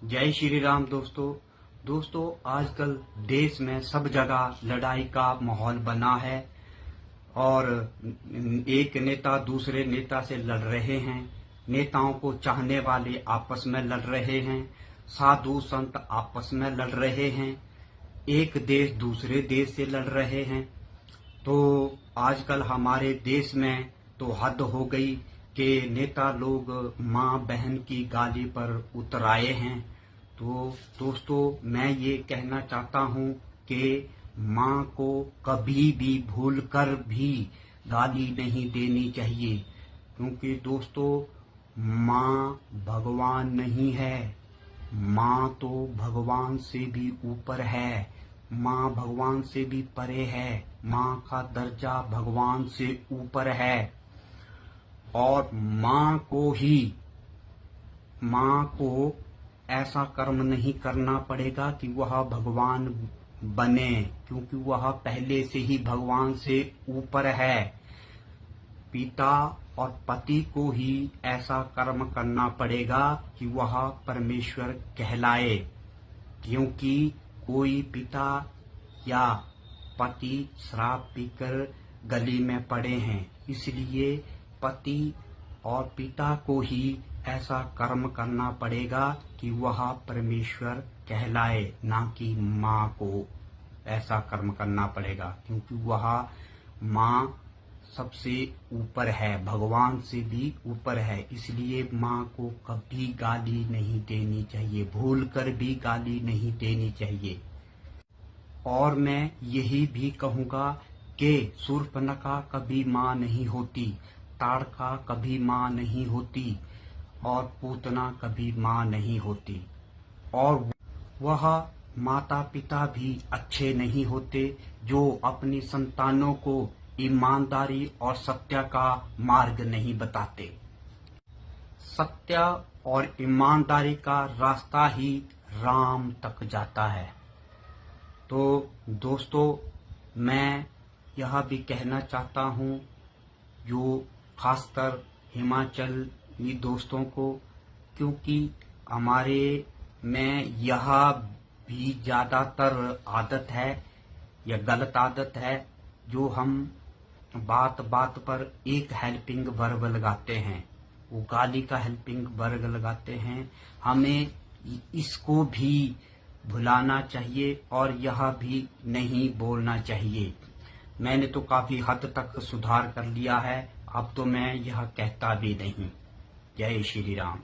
जय श्री राम दोस्तों आजकल देश में सब जगह लड़ाई का माहौल बना है और एक नेता दूसरे नेता से लड़ रहे हैं। नेताओं को चाहने वाले आपस में लड़ रहे हैं, साधु संत आपस में लड़ रहे हैं, एक देश दूसरे देश से लड़ रहे हैं। तो आजकल हमारे देश में तो हद हो गई कि नेता लोग माँ बहन की गाली पर उतर आए हैं। तो दोस्तों मैं ये कहना चाहता हूँ कि माँ को कभी भी भूलकर भी गाली नहीं देनी चाहिए, क्योंकि दोस्तों माँ भगवान नहीं है, माँ तो भगवान से भी ऊपर है, माँ भगवान से भी परे है, माँ का दर्जा भगवान से ऊपर है। और माँ को ऐसा कर्म नहीं करना पड़ेगा कि वह भगवान बने, क्योंकि वह पहले से ही भगवान से ऊपर है। पिता और पति को ही ऐसा कर्म करना पड़ेगा कि वह परमेश्वर कहलाए, क्योंकि कोई पिता या पति शराब पीकर गली में पड़े हैं। इसलिए पति और पिता को ही ऐसा कर्म करना पड़ेगा कि वह परमेश्वर कहलाए, ना कि माँ को ऐसा कर्म करना पड़ेगा, क्योंकि वह माँ सबसे ऊपर है, भगवान से भी ऊपर है। इसलिए माँ को कभी गाली नहीं देनी चाहिए, भूलकर भी गाली नहीं देनी चाहिए। और मैं यही भी कहूँगा कि शूर्पणखा कभी माँ नहीं होती, ताड़का कभी माँ नहीं होती और पूतना कभी माँ नहीं होती। और वह माता पिता भी अच्छे नहीं होते जो अपनी संतानों को ईमानदारी और सत्य का मार्ग नहीं बताते। सत्य और ईमानदारी का रास्ता ही राम तक जाता है। तो दोस्तों मैं यह भी कहना चाहता हूँ, जो खासकर हिमाचली दोस्तों को, क्योंकि हमारे में यह भी ज्यादातर आदत है या गलत आदत है, जो हम बात बात पर एक हेल्पिंग वर्ब लगाते हैं, वो गाली का हेल्पिंग वर्ब लगाते हैं। हमें इसको भी भुलाना चाहिए और यह भी नहीं बोलना चाहिए। मैंने तो काफी हद तक सुधार कर लिया है, अब तो मैं यह कहता भी नहीं। जय श्री राम।